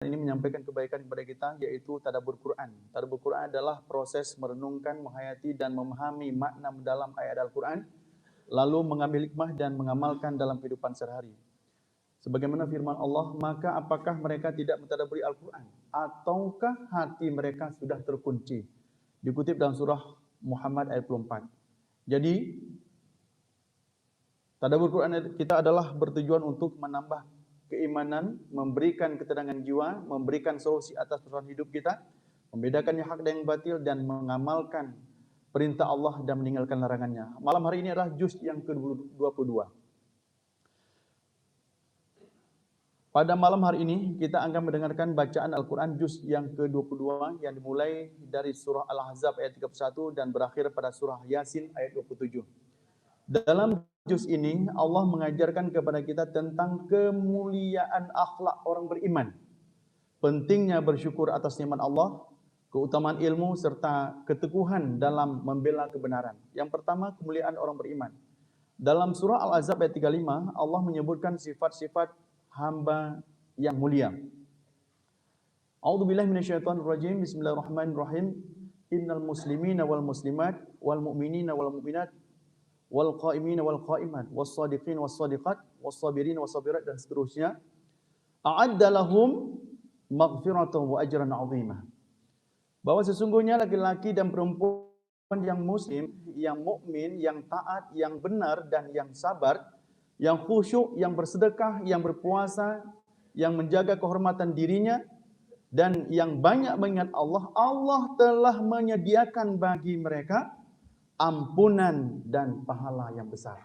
ini menyampaikan kebaikan kepada kita, yaitu tadabbur Quran. Tadabbur Quran adalah proses merenungkan, menghayati dan memahami makna mendalam ayat Al-Quran, lalu mengambil hikmah dan mengamalkan dalam kehidupan sehari-hari. Sebagaimana firman Allah, maka apakah mereka tidak mentadabburi Al-Quran? Ataukah hati mereka sudah terkunci? Dikutip dalam surah Muhammad ayat 24. Jadi, tadabbur Quran kita adalah bertujuan untuk menambah keimanan, memberikan ketenangan jiwa, memberikan solusi atas persoalan hidup kita, membedakan yang hak dan yang batil, dan mengamalkan perintah Allah dan meninggalkan larangannya. Malam hari ini adalah juz yang ke-22. Pada malam hari ini kita akan mendengarkan bacaan Al-Quran juz yang ke-22 yang dimulai dari surah Al-Ahzab ayat 31 dan berakhir pada surah Yasin ayat 27. Dalam juz ini Allah mengajarkan kepada kita tentang kemuliaan akhlak orang beriman, pentingnya bersyukur atas nikmat Allah, keutamaan ilmu serta keteguhan dalam membela kebenaran. Yang pertama, kemuliaan orang beriman. Dalam surah Al-Ahzab ayat 35 Allah menyebutkan sifat-sifat hamba yang mulia. A'udzubillahi minasyaitonirrajim. Bismillahirrahmanirrahim. Innal muslimina wal muslimat wal mu'minina wal mu'minat wal qa'imina wal qa'imat was shadiqin was shadiqat was sabirin was sabirat dan seterusnya, a'adda lahum maghfiratan wa ajran 'azima. Bahwa sesungguhnya laki-laki dan perempuan yang muslim, yang mukmin, yang taat, yang benar dan yang sabar, yang khusyuk, yang bersedekah, yang berpuasa, yang menjaga kehormatan dirinya dan yang banyak mengingat Allah, Allah telah menyediakan bagi mereka ampunan dan pahala yang besar.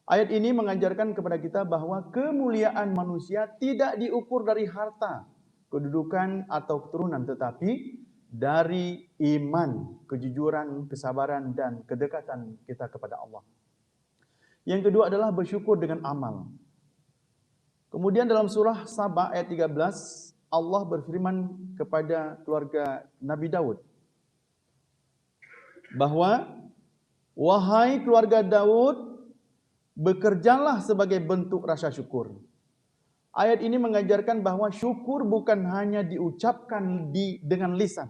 Ayat ini mengajarkan kepada kita bahwa kemuliaan manusia tidak diukur dari harta, kedudukan atau keturunan, tetapi dari iman, kejujuran, kesabaran dan kedekatan kita kepada Allah. Yang kedua adalah bersyukur dengan amal. Kemudian dalam surah Saba ayat 13 Allah berfirman kepada keluarga Nabi Daud bahwa wahai keluarga Daud, bekerjalah sebagai bentuk rasa syukur. Ayat ini mengajarkan bahwa syukur bukan hanya diucapkan dengan lisan,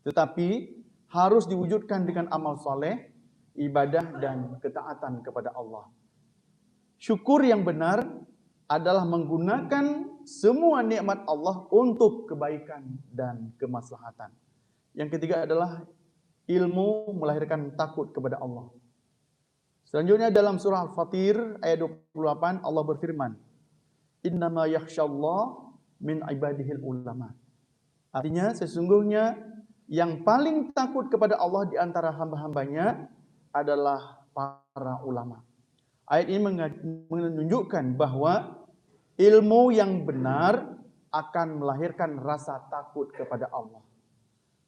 tetapi harus diwujudkan dengan amal soleh, ibadah dan ketaatan kepada Allah. Syukur yang benar adalah menggunakan semua nikmat Allah untuk kebaikan dan kemaslahatan. Yang ketiga adalah ilmu melahirkan takut kepada Allah. Selanjutnya dalam surah Al-Fatir ayat 28 Allah berfirman, "Innama yakhshallah min ibadihil ulama." Artinya sesungguhnya yang paling takut kepada Allah di antara hamba-hambanya adalah para ulama. Ayat ini menunjukkan bahwa ilmu yang benar akan melahirkan rasa takut kepada Allah.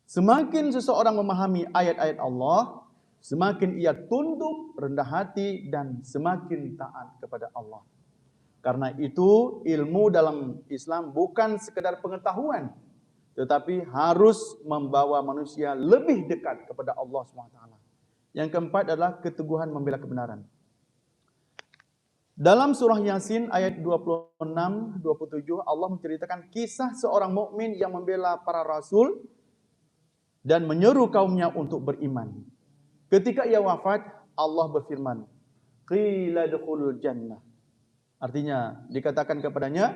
Semakin seseorang memahami ayat-ayat Allah, semakin ia tunduk, rendah hati, dan semakin taat kepada Allah. Karena itu ilmu dalam Islam bukan sekedar pengetahuan, tetapi harus membawa manusia lebih dekat kepada Allah SWT. Yang keempat adalah keteguhan membela kebenaran. Dalam surah Yasin ayat 26-27 Allah menceritakan kisah seorang mukmin yang membela para rasul dan menyeru kaumnya untuk beriman. Ketika ia wafat, Allah berfirman, "Qila dukhulul jannah." Artinya, dikatakan kepadanya,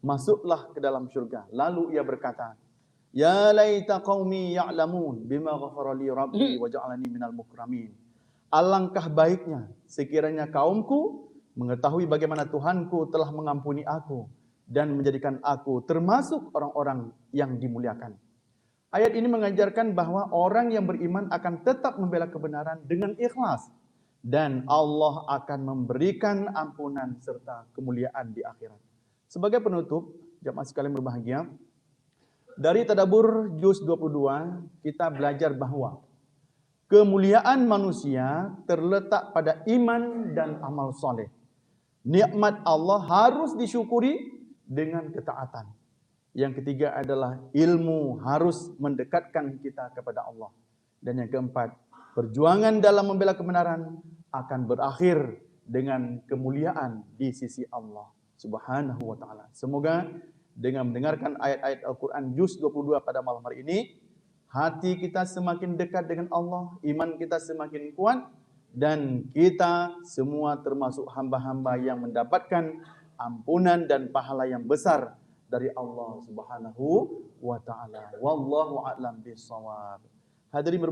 masuklah ke dalam syurga. Lalu ia berkata, "Ya laita qaumi ya'lamun bima ghafara li rabbi wa ja'alani minal mukramin." Alangkah baiknya sekiranya kaumku mengetahui bagaimana Tuhanku telah mengampuni aku dan menjadikan aku termasuk orang-orang yang dimuliakan. Ayat ini mengajarkan bahwa orang yang beriman akan tetap membela kebenaran dengan ikhlas dan Allah akan memberikan ampunan serta kemuliaan di akhirat. Sebagai penutup, jemaah sekalian berbahagia, dari tadabbur juz 22 kita belajar bahwa kemuliaan manusia terletak pada iman dan amal soleh. Nikmat Allah harus disyukuri dengan ketaatan. Yang ketiga adalah ilmu harus mendekatkan kita kepada Allah. Dan yang keempat, perjuangan dalam membela kebenaran akan berakhir dengan kemuliaan di sisi Allah Subhanahu wa taala. Semoga dengan mendengarkan ayat-ayat Al-Quran Juz 22 pada malam hari ini, hati kita semakin dekat dengan Allah, iman kita semakin kuat, dan kita semua termasuk hamba-hamba yang mendapatkan ampunan dan pahala yang besar dari Allah Subhanahu wa taala. Wallahu a'lam bishawab. Hadirin